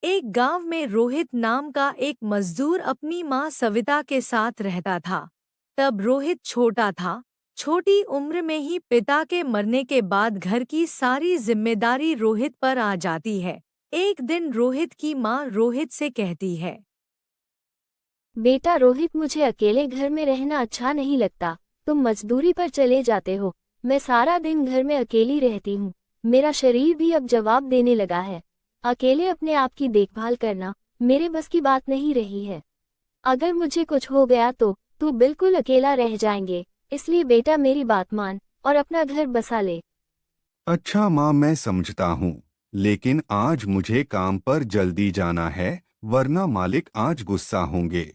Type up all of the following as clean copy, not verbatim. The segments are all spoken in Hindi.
एक गांव में रोहित नाम का एक मजदूर अपनी मां सविता के साथ रहता था। तब रोहित छोटा था। छोटी उम्र में ही पिता के मरने के बाद घर की सारी जिम्मेदारी रोहित पर आ जाती है। एक दिन रोहित की मां रोहित से कहती है, बेटा रोहित, मुझे अकेले घर में रहना अच्छा नहीं लगता। तुम मजदूरी पर चले जाते हो। मैं सारा दिन घर में अकेली रहती हूँ। मेरा शरीर भी अब जवाब देने लगा है। अकेले अपने आप की देखभाल करना मेरे बस की बात नहीं रही है। अगर मुझे कुछ हो गया तो तू बिल्कुल अकेला रह जाएंगे। इसलिए बेटा मेरी बात मान और अपना घर बसा ले। अच्छा माँ, मैं समझता हूँ, लेकिन आज मुझे काम पर जल्दी जाना है, वरना मालिक आज गुस्सा होंगे।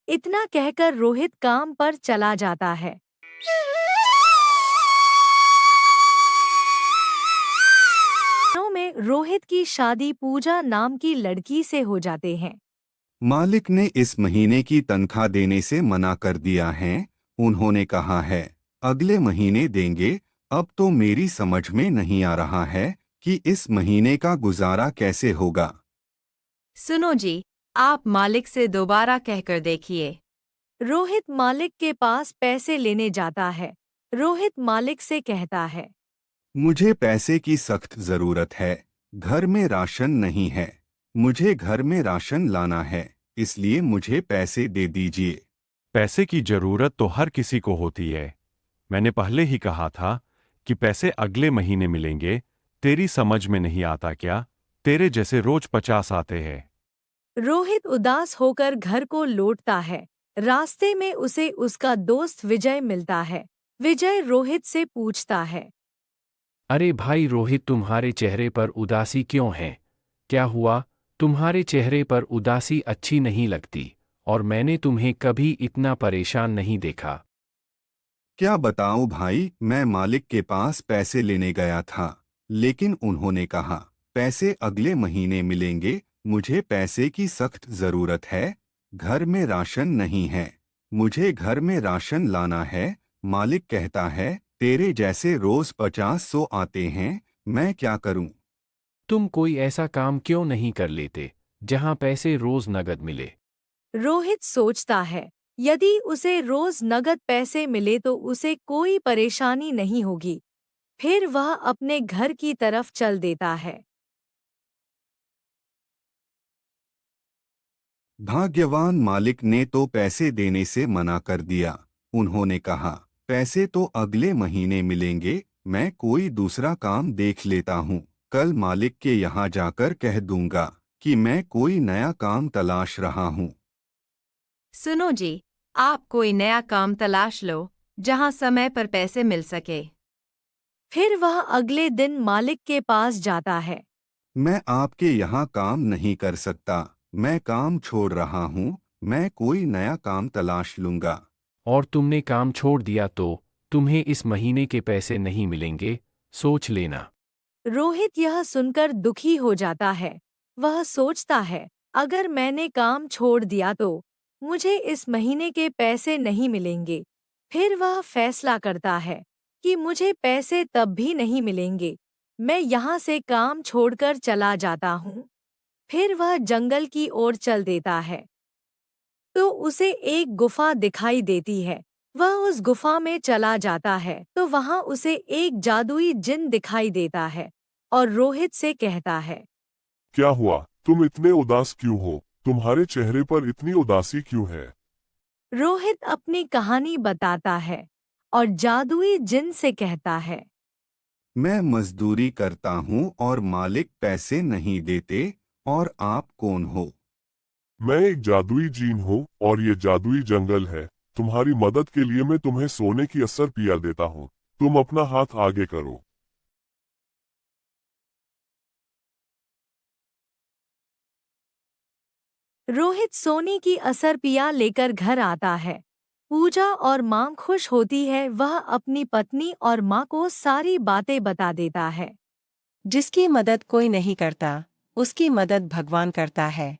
इतना कहकर रोहित काम पर चला जाता है। दिनों में रोहित की शादी पूजा नाम की लड़की से हो जाते हैं। मालिक ने इस महीने की तनख्वाह देने से मना कर दिया है। उन्होंने कहा है अगले महीने देंगे। अब तो मेरी समझ में नहीं आ रहा है कि इस महीने का गुजारा कैसे होगा। सुनो जी, आप मालिक से दोबारा कहकर देखिए। रोहित मालिक के पास पैसे लेने जाता है। रोहित मालिक से कहता है, मुझे पैसे की सख्त जरूरत है। घर में राशन नहीं है। मुझे घर में राशन लाना है, इसलिए मुझे पैसे दे दीजिए। पैसे की जरूरत तो हर किसी को होती है। मैंने पहले ही कहा था कि पैसे अगले महीने मिलेंगे। तेरी समझ में नहीं आता क्या? तेरे जैसे रोज 50 आते हैं। रोहित उदास होकर घर को लौटता है। रास्ते में उसे उसका दोस्त विजय मिलता है। विजय रोहित से पूछता है, अरे भाई रोहित, तुम्हारे चेहरे पर उदासी क्यों है? क्या हुआ? तुम्हारे चेहरे पर उदासी अच्छी नहीं लगती और मैंने तुम्हें कभी इतना परेशान नहीं देखा। क्या बताऊं भाई, मैं मालिक के पास पैसे लेने गया था, लेकिन उन्होंने कहा पैसे अगले महीने मिलेंगे। मुझे पैसे की सख्त जरूरत है। घर में राशन नहीं है। मुझे घर में राशन लाना है। मालिक कहता है तेरे जैसे रोज 50-100 आते हैं। मैं क्या करूं? तुम कोई ऐसा काम क्यों नहीं कर लेते जहां पैसे रोज नगद मिले? रोहित सोचता है, यदि उसे रोज नगद पैसे मिले तो उसे कोई परेशानी नहीं होगी। फिर वह अपने घर की तरफ चल देता है। भाग्यवान मालिक ने तो पैसे देने से मना कर दिया। उन्होंने कहा पैसे तो अगले महीने मिलेंगे। मैं कोई दूसरा काम देख लेता हूँ। कल मालिक के यहाँ जाकर कह दूंगा कि मैं कोई नया काम तलाश रहा हूँ। सुनो जी, आप कोई नया काम तलाश लो जहां समय पर पैसे मिल सके। फिर वह अगले दिन मालिक के पास जाता है। मैं आपके यहाँ काम नहीं कर सकता। मैं काम छोड़ रहा हूँ। मैं कोई नया काम तलाश लूंगा। और तुमने काम छोड़ दिया तो तुम्हें इस महीने के पैसे नहीं मिलेंगे, सोच लेना। रोहित यह सुनकर दुखी हो जाता है। वह सोचता है, अगर मैंने काम छोड़ दिया तो मुझे इस महीने के पैसे नहीं मिलेंगे। फिर वह फैसला करता है कि मुझे पैसे तब भी नहीं मिलेंगे। मैं यहाँ से काम छोड़कर चला जाता हूँ। फिर वह जंगल की ओर चल देता है। तो उसे एक गुफा दिखाई देती है। वह उस गुफा में चला जाता है तो वहां उसे एक जादुई जिन दिखाई देता है और रोहित से कहता है, क्या हुआ? तुम इतने उदास क्यों हो? तुम्हारे चेहरे पर इतनी उदासी क्यों है? रोहित अपनी कहानी बताता है और जादुई जिन से कहता है, मैं मजदूरी करता हूँ और मालिक पैसे नहीं देते। और आप कौन हो? मैं एक जादुई जीन हूँ और ये जादुई जंगल है। तुम्हारी मदद के लिए मैं तुम्हें सोने की असर पिया देता हूँ। तुम अपना हाथ आगे करो। रोहित सोने की असर पिया लेकर घर आता है। पूजा और माँ खुश होती है। वह अपनी पत्नी और माँ को सारी बातें बता देता है। जिसकी मदद कोई नहीं करता, उसकी मदद भगवान करता है।